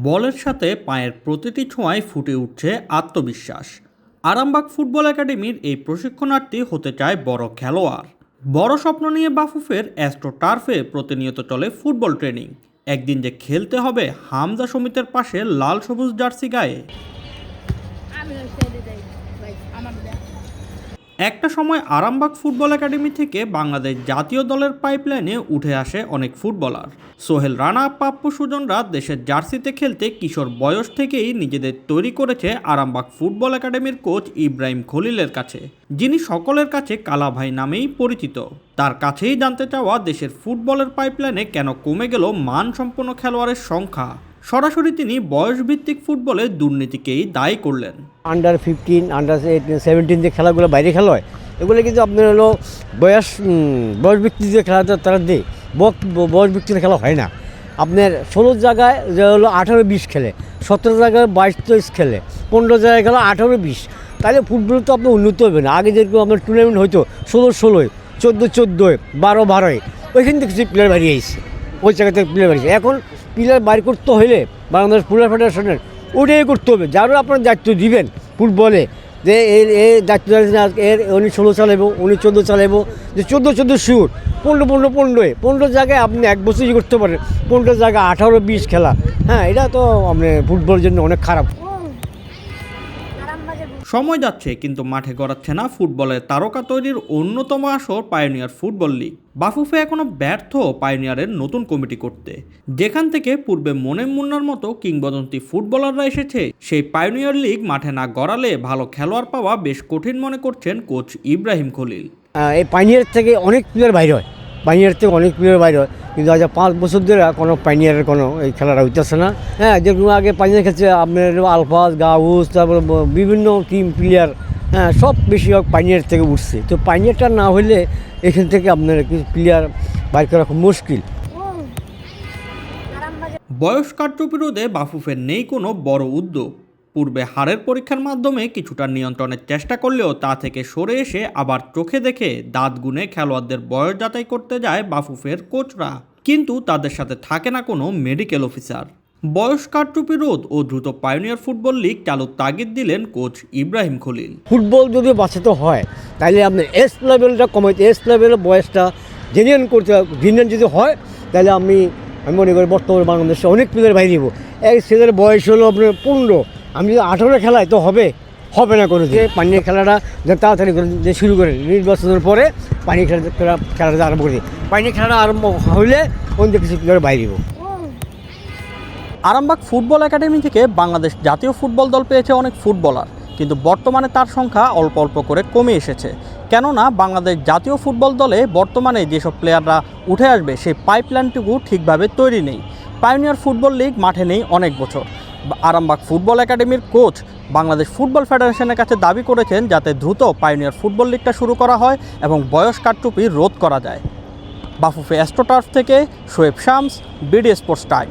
বলের সাথে পায়ের প্রতিটি ছোঁয়ায় ফুটে উঠছে আত্মবিশ্বাস। আরামবাগ ফুটবল একাডেমির এই প্রশিক্ষণার্থী হতে চায় বড় খেলোয়াড়। বড় স্বপ্ন নিয়ে বাফুফের অ্যাস্ট্রো টার্ফে প্রতিনিয়ত চলে ফুটবল ট্রেনিং। একদিন যে খেলতে হবে হামজা সমিতের পাশে লাল সবুজ জার্সি গায়ে। একটা সময় আরামবাগ ফুটবল একাডেমি থেকে বাংলাদেশ জাতীয় দলের পাইপলাইনে উঠে আসে অনেক ফুটবলার। সোহেল রানা, পাপ্পু সুজনরা দেশের জার্সিতে খেলতে কিশোর বয়স থেকেই নিজেদের তৈরি করেছে আরামবাগ ফুটবল একাডেমির কোচ ইব্রাহিম খলিলের কাছে, যিনি সকলের কাছে কালা ভাই নামেই পরিচিত। তার কাছেই জানতে চাওয়া দেশের ফুটবলের পাইপলাইনে কেন কমে গেল মানসম্পন্ন খেলোয়াড়ের সংখ্যা। সরাসরি তিনি বয়সভিত্তিক ফুটবলে দুর্নীতিকেই দায়ী করলেন। আন্ডার 15, আন্ডার 17 যে খেলাগুলো বাইরে খেলা হয়, এগুলো কিন্তু আপনার হলো বয়সভিত্তিক যে খেলা তারা দেয়, বয়সভিত্তিক খেলা হয় না। আপনার 16 জায়গায় যে হলো 18-20 খেলে, 17 জায়গায় 22-23 খেলে, 15 জায়গায় খেলা 18-20। তাহলে ফুটবল তো আপনার উন্নত হবে না। আগে যেরকম আপনার টুর্নামেন্ট হয়তো 16-16, 14-14, 12-12, ওইখান থেকে কিছু প্লেয়ার বাড়িয়ে আসছে, ওই জায়গা থেকে প্লেয়ার বাড়িয়েছে। এখন প্লেয়ার বাইর করতে হলে বাংলাদেশ ফুটবল ফেডারেশনের ওটাই করতে হবে, যারও আপনার দায়িত্ব দিবেন ফুটবলে, যে এর দায়িত্ব এর উনি 16 চালাবো, উনি 14 চালাবো, যে 14 শিওর, 15 জায়গায় আপনি এক বছরই করতে পারেন, 15 জায়গায় 18-20 খেলা। হ্যাঁ, এটা তো আপনার ফুটবলের জন্য অনেক খারাপ। সময় যাচ্ছে কিন্তু মাঠে গড়াচ্ছে না ফুটবলের তারকা তৈরির অন্যতম আসর পায়োনিয়ার ফুটবল লিগ। বাফুফে এখনো ব্যর্থ পায়োনিয়ারের নতুন কমিটি করতে। যেখান থেকে পূর্বে মনের মুন্নার মতো কিংবদন্তি ফুটবলাররা এসেছে, সেই পায়োনিয়ার লিগ মাঠে না গড়ালে ভালো খেলোয়াড় পাওয়া বেশ কঠিন মনে করছেন কোচ ইব্রাহিম খলিল। এই পায়োনিয়ার থেকে অনেক প্লেয়ার বাইরে হয়, কিন্তু আজ 5 বছর ধরে কোনো পায়োনিয়ারের কোনো এই খেলাটা হইতেছে না। হ্যাঁ, যেরকম আগে পায়োনিয়ার খেলছে আপনার আলফাজ, গাউস, তারপর বিভিন্ন টিম প্লেয়ার, হ্যাঁ, সব বেশিরভাগ পায়োনিয়ার থেকে উঠছে। তো পায়োনিয়ারটা না হলে এখান থেকে আপনার কিছু প্লেয়ার বাইর করা খুব মুশকিল। বয়স কারচুপি রোধে বাফুফের নেই কোনো বড় উদ্যোগ। পূর্বে হারের পরীক্ষার মাধ্যমে কিছুটা নিয়ন্ত্রণের চেষ্টা করলেও তা থেকে সরে এসে আবার চোখে দেখে দাঁত গুনে খেলোয়াড়দের বয়স যাচাই করতে যায় বাফুফের কোচরা, কিন্তু তাদের সাথে থাকে না কোনো মেডিকেল অফিসার। বয়স কারচুপি রোধ ও দ্রুত পায়োনিয়ার ফুটবল লিগ চালুর তাগিদ দিলেন কোচ ইব্রাহিম খলিল। ফুটবল যদি বাঁচাতে হয় তাহলে আপনার এস লেভেলটা কমাইতে, এস লেভেলের বয়সটা জেনুইন করতে, জেনুইন যদি হয় তাহলে আমি মনে করি বর্তমানে বাংলাদেশে অনেক প্লেয়ার বাইরে দিব। এক ছেলের বয়স হলো আপনার 15, আমি যদি 18 খেলায় তো হবে না কোনো। যে পানীয় খেলাটা তাড়াতাড়ি করে যে শুরু করে নির্বাচনের পরে পানীয় খেলাটা আরম্ভ করে দিই। পানীয় খেলাটা আরম্ভ হইলে অন্য কিছু প্লেয়ার বাইরে দিব। আরামবাগ ফুটবল একাডেমি থেকে বাংলাদেশ জাতীয় ফুটবল দল পেয়েছে অনেক ফুটবলার, কিন্তু বর্তমানে তার সংখ্যা অল্প অল্প করে কমে এসেছে। কেননা বাংলাদেশ জাতীয় ফুটবল দলে বর্তমানে যেসব প্লেয়াররা উঠে আসবে সেই পাইপলাইনটুকু ঠিকভাবে তৈরি নেই। পায়োনিয়ার ফুটবল লিগ মাঠে নেই অনেক বছর। আরামবাগ ফুটবল একাডেমির কোচ বাংলাদেশ ফুটবল ফেডারেশনের কাছে দাবি করেছেন যাতে দ্রুত পায়োনিয়ার ফুটবল লিগটা শুরু করা হয় এবং বয়স কারচুপি রোধ করা যায়। বাফুফে অ্যাস্ট্রো টার্ফ থেকে Shoaib Shams, BD sports time.